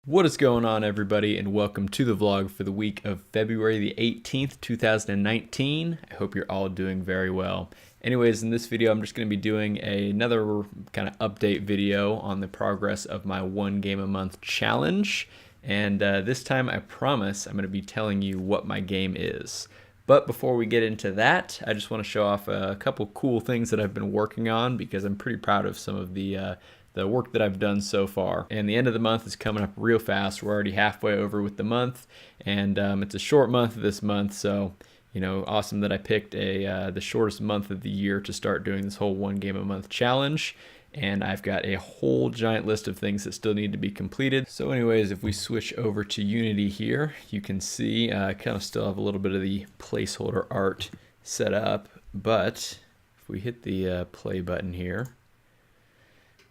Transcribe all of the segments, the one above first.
What is going on, everybody, and welcome to the vlog for the week of February the 18th, 2019. I hope you're all doing very well. Anyways, in this video, I'm just going to be doing another kind of update video on the progress of my one game a month challenge. And this time, I promise I'm going to be telling you what my game is. But before we get into that, I just want to show off a couple cool things that I've been working on because I'm pretty proud of some of the work that I've done so far. And the end of the month is coming up real fast. We're already halfway over with the month, and it's a short month this month, so awesome that I picked the shortest month of the year to start doing this whole one game a month challenge. And I've got a whole giant list of things that still need to be completed. So anyways, if we switch over to Unity here, you can see I kind of still have a little bit of the placeholder art set up, but if we hit the play button here,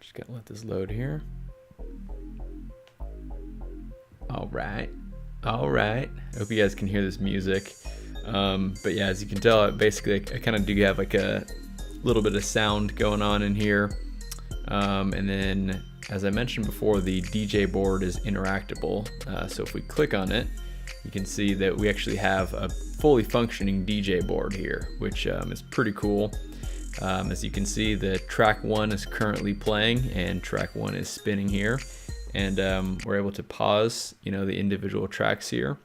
just gotta let this load here. All right. Hope you guys can hear this music. But yeah, as you can tell, basically I kind of do have like a little bit of sound going on in here. And then, as I mentioned before, the DJ board is interactable. So if we click on it, you can see that we actually have a fully functioning DJ board here, which is pretty cool. As you can see, the track 1 is currently playing and track 1 is spinning here, and we're able to pause the individual tracks here,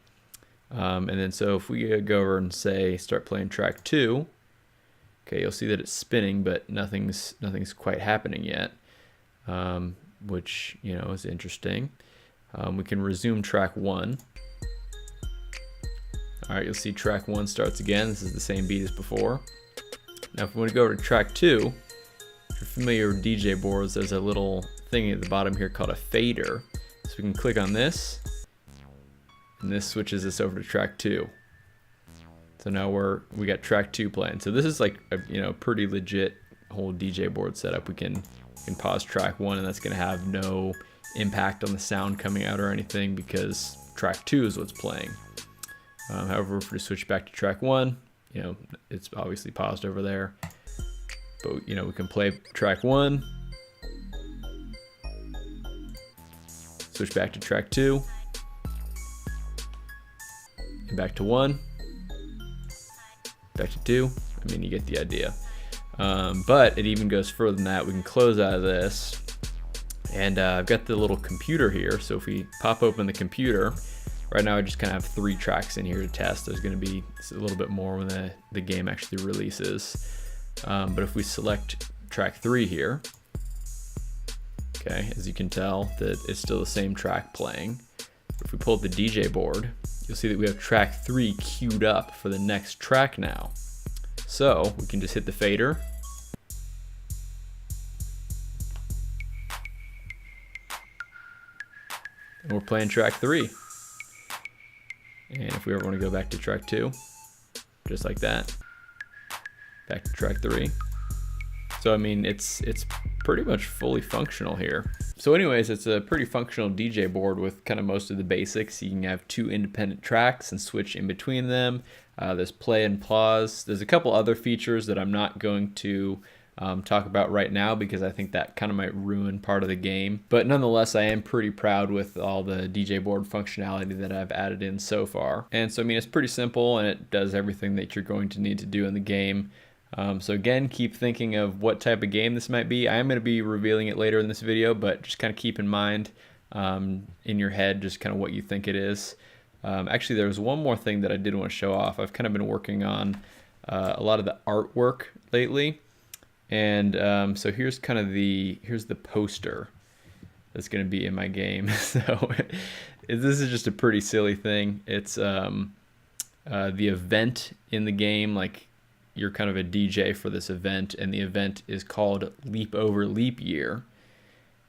and then so if we go over and say start playing track 2, okay, you'll see that it's spinning but nothing's quite happening yet, which is interesting. We can resume track 1. Alright, you'll see track 1 starts again. This is the same beat as before. Now if we want to go over to track 2, if you're familiar with DJ boards, there's a little thing at the bottom here called a fader. So we can click on this, and this switches us over to track 2. So now we got track 2 playing. So this is like a pretty legit whole DJ board setup. We can pause track 1, and that's going to have no impact on the sound coming out or anything because track 2 is what's playing. However, if we switch back to track 1, it's obviously paused over there, but we can play track 1, switch back to track 2, and back to 1, back to 2. I mean, you get the idea. But it even goes further than that. We can close out of this, and I've got the little computer here. So if we pop open the computer, right now I just kind of have 3 tracks in here to test. There's going to be a little bit more when the game actually releases. But if we select track 3 here, okay, as you can tell that it's still the same track playing. If we pull up the DJ board, you'll see that we have track 3 queued up for the next track now. So we can just hit the fader. And we're playing track 3. And if we ever want to go back to track 2, just like that, back to track 3. So I mean, it's pretty much fully functional here. So anyways, it's a pretty functional DJ board with kind of most of the basics. You can have 2 independent tracks and switch in between them. There's play and pause. There's a couple other features that I'm not going to talk about right now because I think that kind of might ruin part of the game. But nonetheless, I am pretty proud with all the DJ board functionality that I've added in so far. And so I mean, it's pretty simple and it does everything that you're going to need to do in the game. So again, keep thinking of what type of game this might be. I am going to be revealing it later in this video, but just kind of keep in mind in your head just kind of what you think it is. Actually, there was one more thing that I did want to show off. I've kind of been working on a lot of the artwork lately. And so here's the poster that's going to be in my game. So this is just a pretty silly thing. It's the event in the game, like you're kind of a DJ for this event, and the event is called Leap Over Leap Year.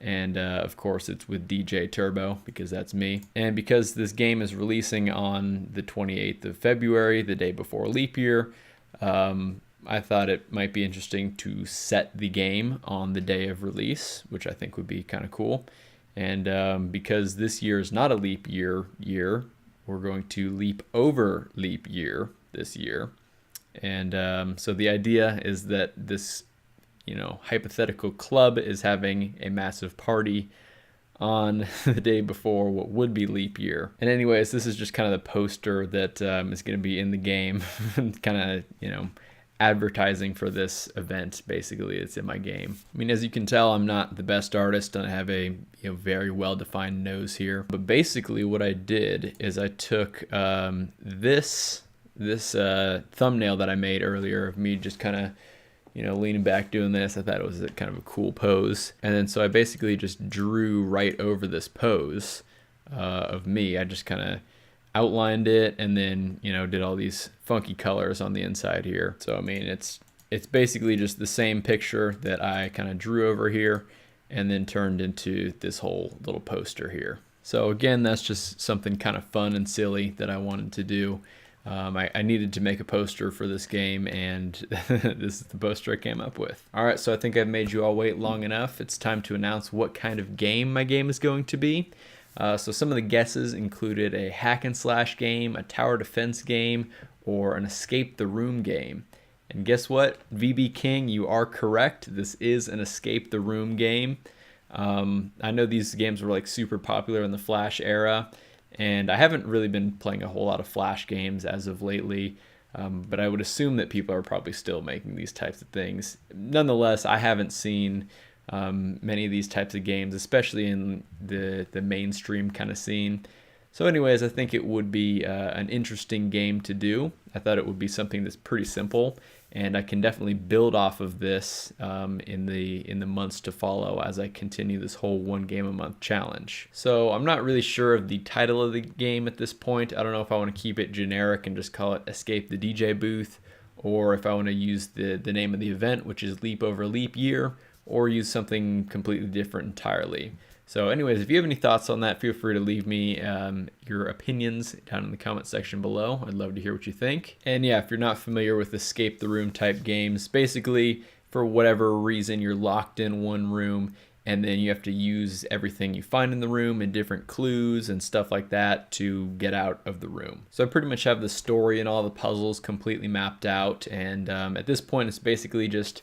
And of course it's with DJ Turbo because that's me. And because this game is releasing on the 28th of February, the day before leap year, I thought it might be interesting to set the game on the day of release, which I think would be kind of cool. And because this year is not a leap year, we're going to leap over leap year this year. And so the idea is that this hypothetical club is having a massive party on the day before what would be leap year. And anyways, this is just kind of the poster that is going to be in the game, kind of, you know, advertising for this event. Basically, it's in my game. I mean, as you can tell, I'm not the best artist. I have a very well-defined nose here. But basically what I did is I took this thumbnail that I made earlier of me just kind of, you know, leaning back doing this. I thought it was kind of a cool pose. And then so I basically just drew right over this pose of me. I just kind of outlined it and then, you know, did all these funky colors on the inside here. So I mean, it's basically just the same picture that I kind of drew over here and then turned into this whole little poster here. So again, that's just something kind of fun and silly that I wanted to do. I needed to make a poster for this game, and this is the poster I came up with. All right, so I think I've made you all wait long enough. It's time to announce what kind of game my game is going to be. So some of the guesses included a hack and slash game, a tower defense game, or an escape the room game. And guess what, VB King, you are correct. This is an escape the room game. I know these games were like super popular in the Flash era, and I haven't really been playing a whole lot of Flash games as of lately, but I would assume that people are probably still making these types of things. Nonetheless, I haven't seen many of these types of games, especially in the mainstream kind of scene. So anyways, I think it would be an interesting game to do. I thought it would be something that's pretty simple, and I can definitely build off of this in the months to follow as I continue this whole 1 game a month challenge. So I'm not really sure of the title of the game at this point. I don't know if I want to keep it generic and just call it Escape the DJ Booth, or if I want to use the name of the event, which is Leap Over Leap Year, or use something completely different entirely. So anyways, if you have any thoughts on that, feel free to leave me your opinions down in the comment section below. I'd love to hear what you think. And yeah, if you're not familiar with escape the room type games, basically for whatever reason you're locked in one room and then you have to use everything you find in the room and different clues and stuff like that to get out of the room. So I pretty much have the story and all the puzzles completely mapped out, and at this point it's basically just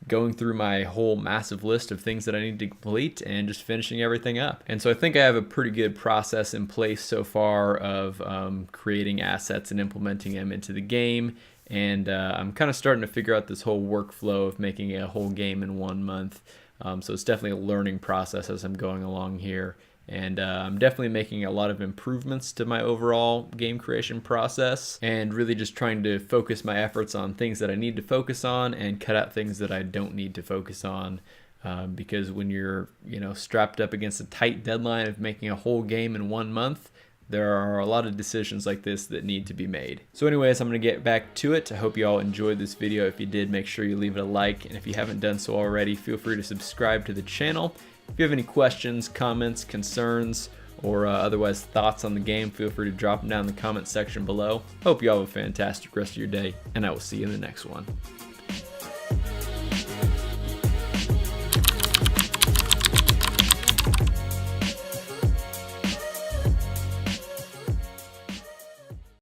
going through my whole massive list of things that I need to complete and just finishing everything up. And so I think I have a pretty good process in place so far of creating assets and implementing them into the game. And I'm kind of starting to figure out this whole workflow of making a whole game in 1 month. So it's definitely a learning process as I'm going along here. And I'm definitely making a lot of improvements to my overall game creation process, and really just trying to focus my efforts on things that I need to focus on and cut out things that I don't need to focus on. Because when you're, you know, strapped up against a tight deadline of making a whole game in 1 month, there are a lot of decisions like this that need to be made. So anyways, I'm going to get back to it. I hope you all enjoyed this video. If you did, make sure you leave it a like. And if you haven't done so already, feel free to subscribe to the channel. If you have any questions, comments, concerns, or otherwise thoughts on the game, feel free to drop them down in the comment section below. Hope you all have a fantastic rest of your day, and I will see you in the next one.